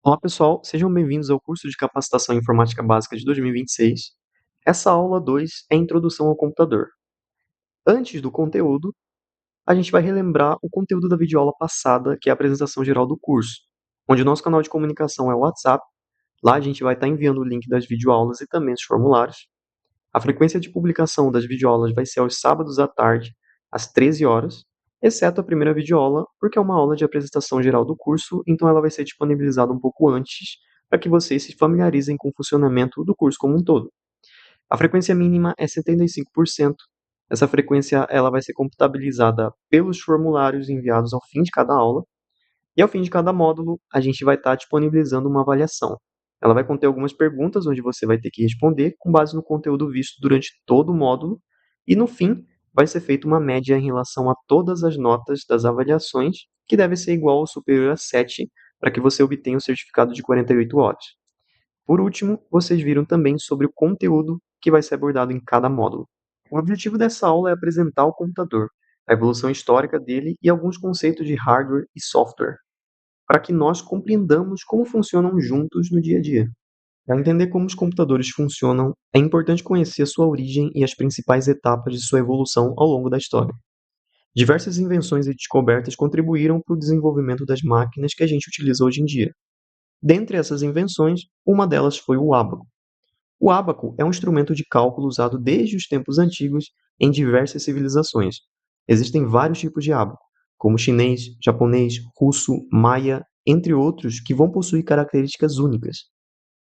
Olá pessoal, sejam bem-vindos ao curso de Capacitação em Informática Básica de 2026. Essa aula 2 é Introdução ao Computador. Antes do conteúdo, a gente vai relembrar o conteúdo da videoaula passada, que é a apresentação geral do curso, onde o nosso canal de comunicação é o WhatsApp. Lá a gente vai estar enviando o link das videoaulas e também os formulários. A frequência de publicação das videoaulas vai ser aos sábados à tarde, às 13 horas, exceto a primeira videoaula, porque é uma aula de apresentação geral do curso, então ela vai ser disponibilizada um pouco antes, para que vocês se familiarizem com o funcionamento do curso como um todo. A frequência mínima é 75%. Essa frequência ela vai ser computabilizada pelos formulários enviados ao fim de cada aula, e ao fim de cada módulo, a gente vai estar disponibilizando uma avaliação. Ela vai conter algumas perguntas onde você vai ter que responder com base no conteúdo visto durante todo o módulo, e no fim, vai ser feita uma média em relação a todas as notas das avaliações, que deve ser igual ou superior a 7, para que você obtenha o certificado de 48 horas. Por último, vocês viram também sobre o conteúdo que vai ser abordado em cada módulo. O objetivo dessa aula é apresentar o computador, a evolução histórica dele e alguns conceitos de hardware e software, para que nós compreendamos como funcionam juntos no dia a dia. Para entender como os computadores funcionam, é importante conhecer a sua origem e as principais etapas de sua evolução ao longo da história. Diversas invenções e descobertas contribuíram para o desenvolvimento das máquinas que a gente utiliza hoje em dia. Dentre essas invenções, uma delas foi o ábaco. O ábaco é um instrumento de cálculo usado desde os tempos antigos em diversas civilizações. Existem vários tipos de ábaco, como chinês, japonês, russo, maia, entre outros, que vão possuir características únicas.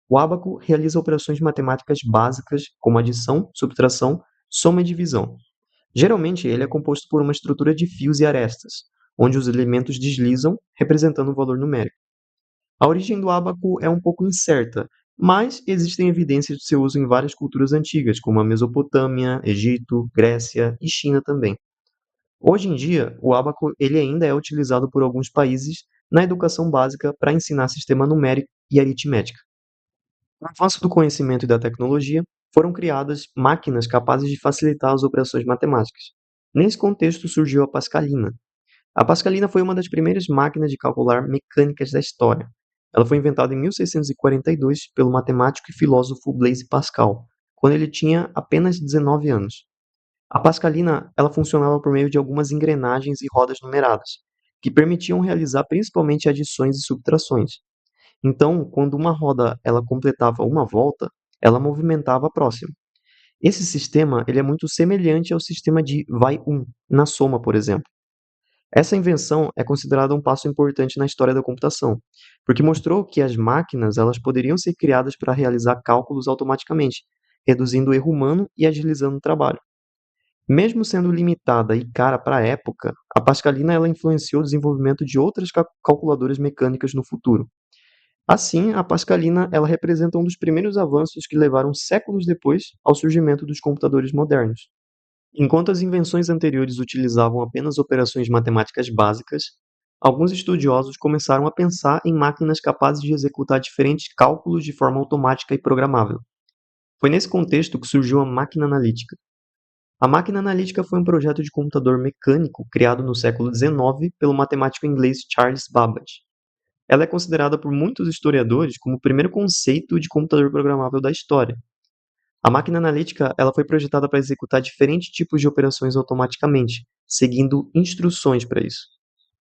O ábaco realiza operações matemáticas básicas, como adição, subtração, soma e divisão. Geralmente, ele é composto por uma estrutura de fios e arestas, onde os elementos deslizam, representando um valor numérico. A origem do ábaco é um pouco incerta, mas existem evidências de seu uso em várias culturas antigas, como a Mesopotâmia, Egito, Grécia e China também. Hoje em dia, o ábaco ele ainda é utilizado por alguns países na educação básica para ensinar sistema numérico e aritmética. Com o avanço do conhecimento e da tecnologia, foram criadas máquinas capazes de facilitar as operações matemáticas. Nesse contexto surgiu a Pascalina. A Pascalina foi uma das primeiras máquinas de calcular mecânicas da história. Ela foi inventada em 1642 pelo matemático e filósofo Blaise Pascal, quando ele tinha apenas 19 anos. A Pascalina ela funcionava por meio de algumas engrenagens e rodas numeradas, que permitiam realizar principalmente adições e subtrações. Então, quando uma roda ela completava uma volta, ela movimentava a próxima. Esse sistema ele é muito semelhante ao sistema de vai um na soma, por exemplo. Essa invenção é considerada um passo importante na história da computação, porque mostrou que as máquinas elas poderiam ser criadas para realizar cálculos automaticamente, reduzindo o erro humano e agilizando o trabalho. Mesmo sendo limitada e cara para a época, a Pascalina ela influenciou o desenvolvimento de outras calculadoras mecânicas no futuro. Assim, a Pascalina ela representa um dos primeiros avanços que levaram séculos depois ao surgimento dos computadores modernos. Enquanto as invenções anteriores utilizavam apenas operações matemáticas básicas, alguns estudiosos começaram a pensar em máquinas capazes de executar diferentes cálculos de forma automática e programável. Foi nesse contexto que surgiu a máquina analítica. A máquina analítica foi um projeto de computador mecânico criado no século XIX pelo matemático inglês Charles Babbage. Ela é considerada por muitos historiadores como o primeiro conceito de computador programável da história. A máquina analítica ela foi projetada para executar diferentes tipos de operações automaticamente, seguindo instruções para isso.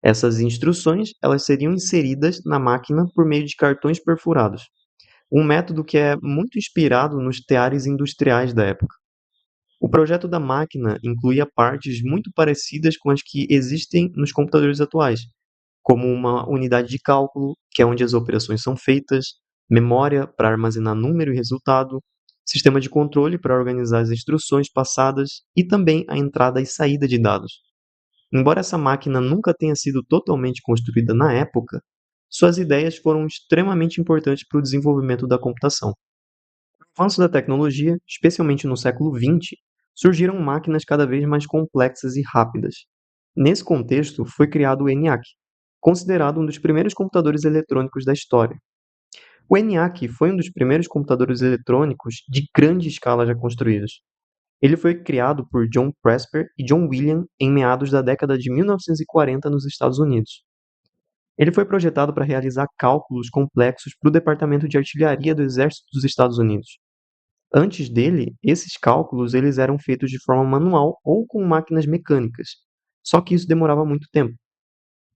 Essas instruções elas seriam inseridas na máquina por meio de cartões perfurados, um método que é muito inspirado nos teares industriais da época. O projeto da máquina incluía partes muito parecidas com as que existem nos computadores atuais, como uma unidade de cálculo, que é onde as operações são feitas, memória para armazenar número e resultado, sistema de controle para organizar as instruções passadas e também a entrada e saída de dados. Embora essa máquina nunca tenha sido totalmente construída na época, suas ideias foram extremamente importantes para o desenvolvimento da computação. Com o avanço da tecnologia, especialmente no século XX, surgiram máquinas cada vez mais complexas e rápidas. Nesse contexto, foi criado o ENIAC, considerado um dos primeiros computadores eletrônicos da história. O ENIAC foi um dos primeiros computadores eletrônicos de grande escala já construídos. Ele foi criado por John Presper e John William em meados da década de 1940 nos Estados Unidos. Ele foi projetado para realizar cálculos complexos para o Departamento de Artilharia do Exército dos Estados Unidos. Antes dele, esses cálculos eles eram feitos de forma manual ou com máquinas mecânicas, só que isso demorava muito tempo.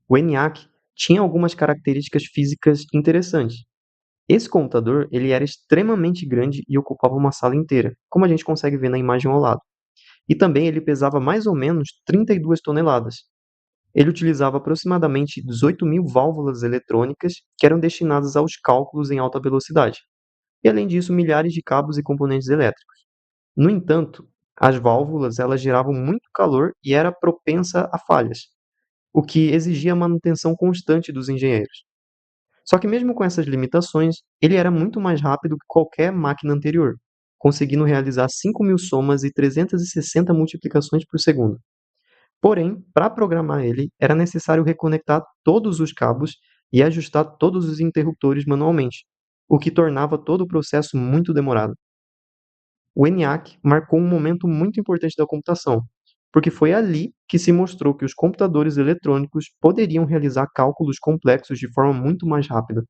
O ENIAC tinha algumas características físicas interessantes. Esse computador ele era extremamente grande e ocupava uma sala inteira, como a gente consegue ver na imagem ao lado. E também ele pesava mais ou menos 32 toneladas. Ele utilizava aproximadamente 18.000 válvulas eletrônicas que eram destinadas aos cálculos em alta velocidade. E além disso, milhares de cabos e componentes elétricos. No entanto, as válvulas elas geravam muito calor e era propensa a falhas, o que exigia a manutenção constante dos engenheiros. Só que mesmo com essas limitações, ele era muito mais rápido que qualquer máquina anterior, conseguindo realizar 5.000 somas e 360 multiplicações por segundo. Porém, para programar ele, era necessário reconectar todos os cabos e ajustar todos os interruptores manualmente, o que tornava todo o processo muito demorado. O ENIAC marcou um momento muito importante da computação, porque foi ali que se mostrou que os computadores eletrônicos poderiam realizar cálculos complexos de forma muito mais rápida.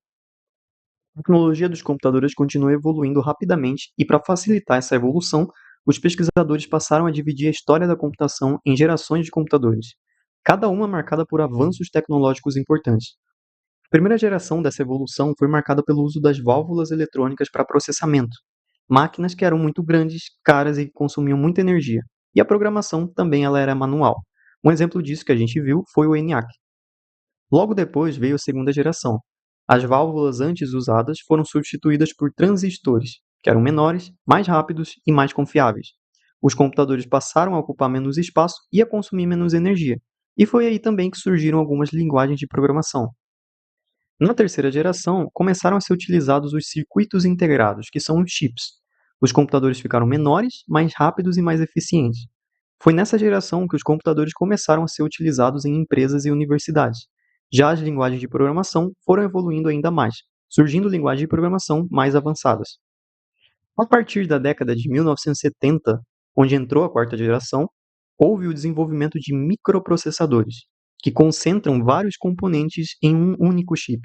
A tecnologia dos computadores continua evoluindo rapidamente e, para facilitar essa evolução, os pesquisadores passaram a dividir a história da computação em gerações de computadores, cada uma marcada por avanços tecnológicos importantes. A primeira geração dessa evolução foi marcada pelo uso das válvulas eletrônicas para processamento, máquinas que eram muito grandes, caras e que consumiam muita energia. E a programação também ela era manual. Um exemplo disso que a gente viu foi o ENIAC. Logo depois veio a segunda geração. As válvulas antes usadas foram substituídas por transistores, que eram menores, mais rápidos e mais confiáveis. Os computadores passaram a ocupar menos espaço e a consumir menos energia. E foi aí também que surgiram algumas linguagens de programação. Na terceira geração, começaram a ser utilizados os circuitos integrados, que são os chips. Os computadores ficaram menores, mais rápidos e mais eficientes. Foi nessa geração que os computadores começaram a ser utilizados em empresas e universidades. Já as linguagens de programação foram evoluindo ainda mais, surgindo linguagens de programação mais avançadas. A partir da década de 1970, onde entrou a quarta geração, houve o desenvolvimento de microprocessadores, que concentram vários componentes em um único chip,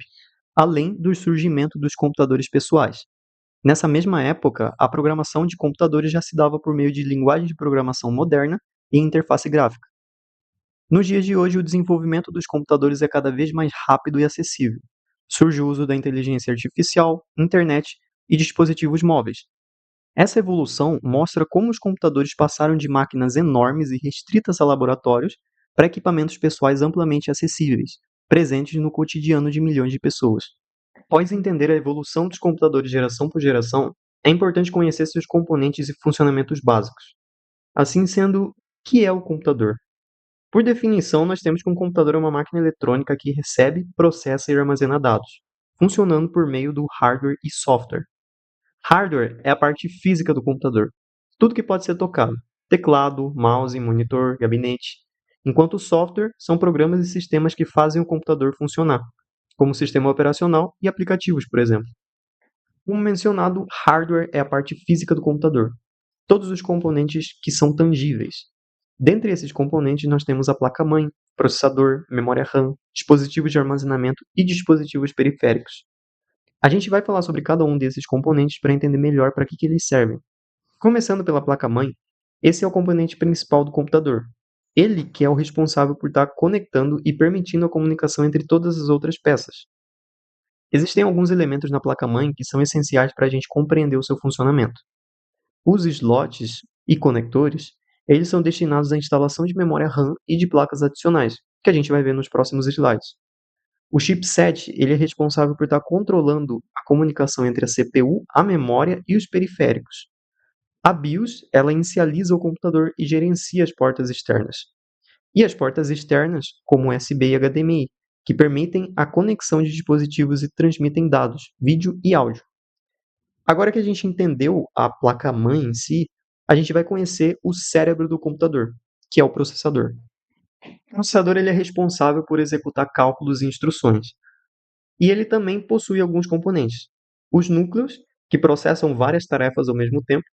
além do surgimento dos computadores pessoais. Nessa mesma época, a programação de computadores já se dava por meio de linguagem de programação moderna e interface gráfica. Nos dias de hoje, o desenvolvimento dos computadores é cada vez mais rápido e acessível. Surge o uso da inteligência artificial, internet e dispositivos móveis. Essa evolução mostra como os computadores passaram de máquinas enormes e restritas a laboratórios para equipamentos pessoais amplamente acessíveis, presentes no cotidiano de milhões de pessoas. Após entender a evolução dos computadores geração por geração, é importante conhecer seus componentes e funcionamentos básicos. Assim sendo, o que é o computador? Por definição, nós temos que um computador é uma máquina eletrônica que recebe, processa e armazena dados, funcionando por meio do hardware e software. Hardware é a parte física do computador, tudo que pode ser tocado: teclado, mouse, monitor, gabinete. Enquanto o software são programas e sistemas que fazem o computador funcionar, como sistema operacional e aplicativos, por exemplo. Como mencionado, hardware é a parte física do computador, todos os componentes que são tangíveis. Dentre esses componentes, nós temos a placa-mãe, processador, memória RAM, dispositivos de armazenamento e dispositivos periféricos. A gente vai falar sobre cada um desses componentes para entender melhor para que eles servem. Começando pela placa-mãe, esse é o componente principal do computador. Ele que é o responsável por estar conectando e permitindo a comunicação entre todas as outras peças. Existem alguns elementos na placa-mãe que são essenciais para a gente compreender o seu funcionamento. Os slots e conectores, eles são destinados à instalação de memória RAM e de placas adicionais, que a gente vai ver nos próximos slides. O chipset ele é responsável por estar controlando a comunicação entre a CPU, a memória e os periféricos. A BIOS ela inicializa o computador e gerencia as portas externas. E as portas externas, como USB e HDMI, que permitem a conexão de dispositivos e transmitem dados, vídeo e áudio. Agora que a gente entendeu a placa-mãe em si, a gente vai conhecer o cérebro do computador, que é o processador. O processador ele é responsável por executar cálculos e instruções. E ele também possui alguns componentes. Os núcleos, que processam várias tarefas ao mesmo tempo,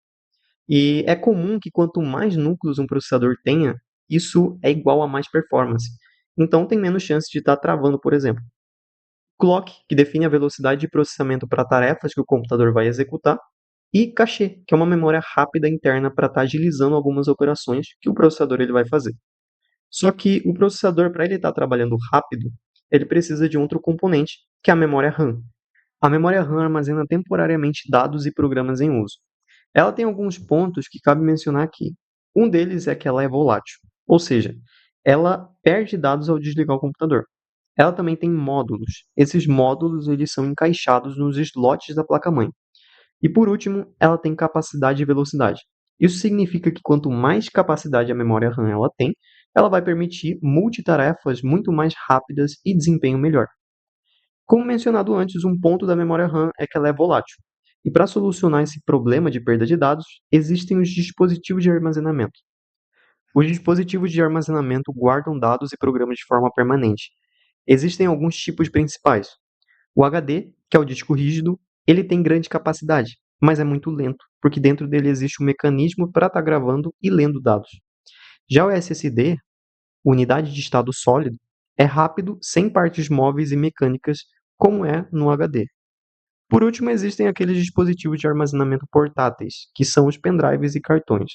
e é comum que quanto mais núcleos um processador tenha, isso é igual a mais performance. Então tem menos chance de estar travando, por exemplo. clock, que define a velocidade de processamento para tarefas que o computador vai executar, e cache, que é uma memória rápida interna para estar agilizando algumas operações que o processador ele vai fazer. Só que o processador, para ele estar trabalhando rápido, ele precisa de outro componente, que é a memória RAM. A memória RAM armazena temporariamente dados e programas em uso. Ela tem alguns pontos que cabe mencionar aqui. Um deles é que ela é volátil, ou seja, ela perde dados ao desligar o computador. Ela também tem módulos. Esses módulos eles são encaixados nos slots da placa-mãe. E por último, ela tem capacidade e velocidade. Isso significa que quanto mais capacidade a memória RAM ela tem, ela vai permitir multitarefas muito mais rápidas e desempenho melhor. Como mencionado antes, um ponto da memória RAM é que ela é volátil. E para solucionar esse problema de perda de dados, existem os dispositivos de armazenamento. Os dispositivos de armazenamento guardam dados e programas de forma permanente. Existem alguns tipos principais. O HD, que é o disco rígido, ele tem grande capacidade, mas é muito lento, porque dentro dele existe um mecanismo para estar gravando e lendo dados. Já o SSD, unidade de estado sólido, é rápido, sem partes móveis e mecânicas, como é no HD. Por último, existem aqueles dispositivos de armazenamento portáteis, que são os pendrives e cartões.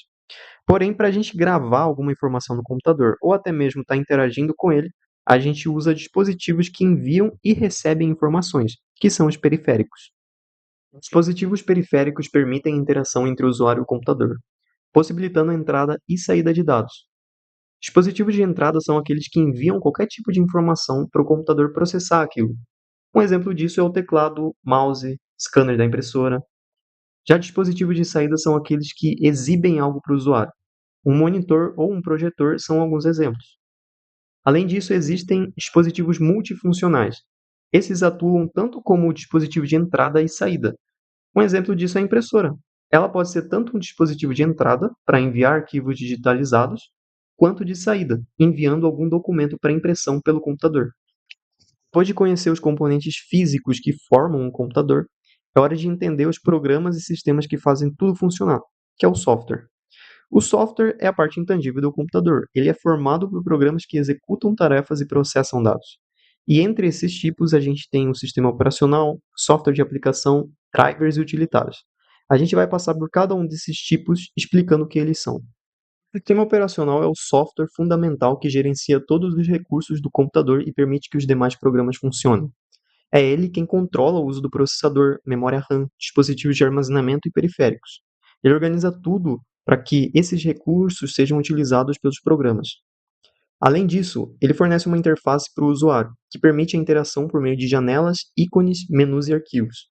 Porém, para a gente gravar alguma informação no computador ou até mesmo estar interagindo com ele, a gente usa dispositivos que enviam e recebem informações, que são os periféricos. Os dispositivos periféricos permitem a interação entre o usuário e o computador, possibilitando a entrada e saída de dados. Dispositivos de entrada são aqueles que enviam qualquer tipo de informação para o computador processar aquilo. Um exemplo disso é o teclado, mouse, scanner da impressora. Já dispositivos de saída são aqueles que exibem algo para o usuário. Um monitor ou um projetor são alguns exemplos. Além disso, existem dispositivos multifuncionais. Esses atuam tanto como dispositivo de entrada e saída. Um exemplo disso é a impressora. Ela pode ser tanto um dispositivo de entrada, para enviar arquivos digitalizados, quanto de saída, enviando algum documento para impressão pelo computador. Depois de conhecer os componentes físicos que formam um computador, é hora de entender os programas e sistemas que fazem tudo funcionar, que é o software. O software é a parte intangível do computador. Ele é formado por programas que executam tarefas e processam dados. E entre esses tipos, a gente tem o sistema operacional, software de aplicação, drivers e utilitários. A gente vai passar por cada um desses tipos explicando o que eles são. O sistema operacional é o software fundamental que gerencia todos os recursos do computador e permite que os demais programas funcionem. É ele quem controla o uso do processador, memória RAM, dispositivos de armazenamento e periféricos. Ele organiza tudo para que esses recursos sejam utilizados pelos programas. Além disso, ele fornece uma interface para o usuário, que permite a interação por meio de janelas, ícones, menus e arquivos.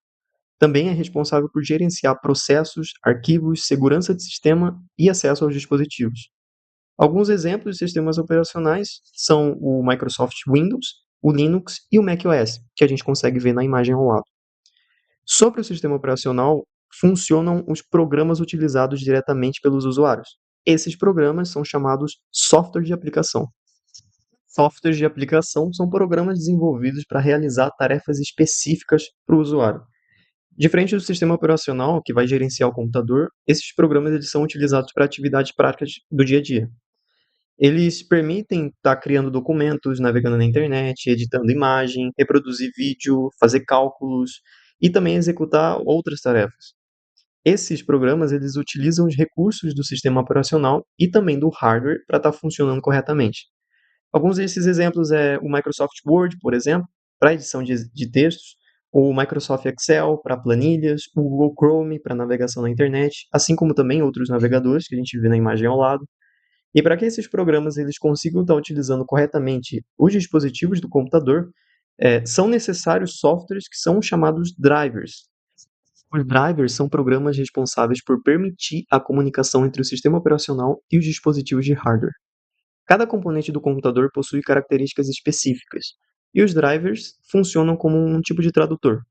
Também é responsável por gerenciar processos, arquivos, segurança de sistema e acesso aos dispositivos. Alguns exemplos de sistemas operacionais são o Microsoft Windows, o Linux e o macOS, que a gente consegue ver na imagem ao lado. Sobre o sistema operacional, funcionam os programas utilizados diretamente pelos usuários. Esses programas são chamados software de aplicação. Softwares de aplicação são programas desenvolvidos para realizar tarefas específicas para o usuário. Diferente do sistema operacional, que vai gerenciar o computador, esses programas eles são utilizados para atividades práticas do dia a dia. Eles permitem estar criando documentos, navegando na internet, editando imagem, reproduzir vídeo, fazer cálculos e também executar outras tarefas. Esses programas eles utilizam os recursos do sistema operacional e também do hardware para estar funcionando corretamente. Alguns desses exemplos é o Microsoft Word, por exemplo, para edição de textos, o Microsoft Excel para planilhas, o Google Chrome para navegação na internet, assim como também outros navegadores que a gente vê na imagem ao lado. E para que esses programas eles consigam estar utilizando corretamente os dispositivos do computador, são necessários softwares que são chamados drivers. Os drivers são programas responsáveis por permitir a comunicação entre o sistema operacional e os dispositivos de hardware. Cada componente do computador possui características específicas, e os drivers funcionam como um tipo de tradutor.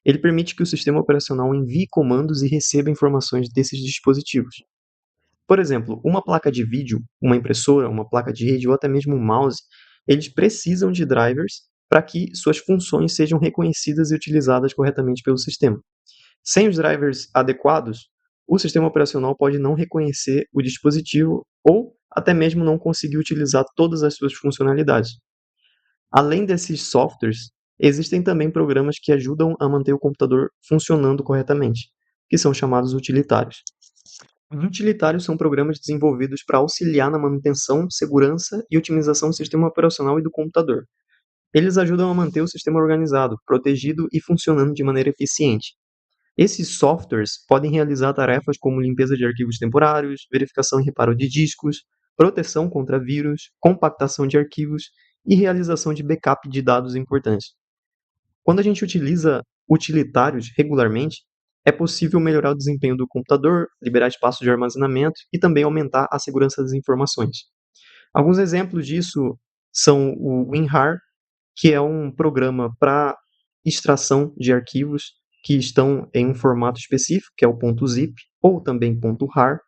Ele permite que o sistema operacional envie comandos e receba informações desses dispositivos. Por exemplo, uma placa de vídeo, uma impressora, uma placa de rede ou até mesmo um mouse, eles precisam de drivers para que suas funções sejam reconhecidas e utilizadas corretamente pelo sistema. Sem os drivers adequados, o sistema operacional pode não reconhecer o dispositivo ou até mesmo não conseguir utilizar todas as suas funcionalidades. Além desses softwares, Existem também programas que ajudam a manter o computador funcionando corretamente, que são chamados utilitários. Os utilitários são programas desenvolvidos para auxiliar na manutenção, segurança e otimização do sistema operacional e do computador. Eles ajudam a manter o sistema organizado, protegido e funcionando de maneira eficiente. Esses softwares podem realizar tarefas como limpeza de arquivos temporários, verificação e reparo de discos, proteção contra vírus, compactação de arquivos e realização de backup de dados importantes. Quando a gente utiliza utilitários regularmente, é possível melhorar o desempenho do computador, liberar espaço de armazenamento e também aumentar a segurança das informações. Alguns exemplos disso são o WinRAR, que é um programa para extração de arquivos que estão em um formato específico, que é o .zip ou também .rar.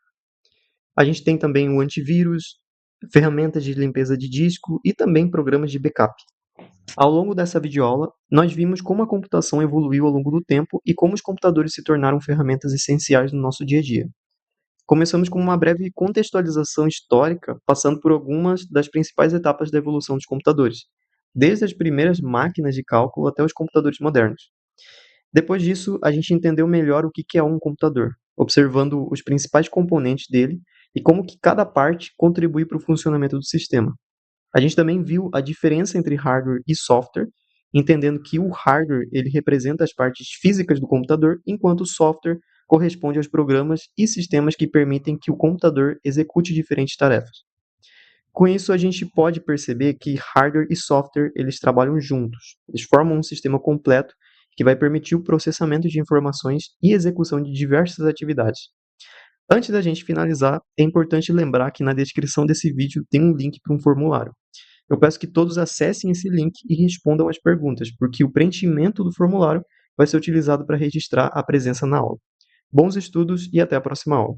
A gente tem também o antivírus, ferramentas de limpeza de disco e também programas de backup. Ao longo dessa videoaula, nós vimos como a computação evoluiu ao longo do tempo e como os computadores se tornaram ferramentas essenciais no nosso dia a dia. Começamos com uma breve contextualização histórica, passando por algumas das principais etapas da evolução dos computadores, desde as primeiras máquinas de cálculo até os computadores modernos. Depois disso, a gente entendeu melhor o que é um computador, observando os principais componentes dele e como que cada parte contribui para o funcionamento do sistema. A gente também viu a diferença entre hardware e software, entendendo que o hardware ele representa as partes físicas do computador, enquanto o software corresponde aos programas e sistemas que permitem que o computador execute diferentes tarefas. Com isso, a gente pode perceber que hardware e software eles trabalham juntos. Eles formam um sistema completo que vai permitir o processamento de informações e execução de diversas atividades. Antes da gente finalizar, é importante lembrar que na descrição desse vídeo tem um link para um formulário. Eu peço que todos acessem esse link e respondam as perguntas, porque o preenchimento do formulário vai ser utilizado para registrar a presença na aula. Bons estudos e até a próxima aula.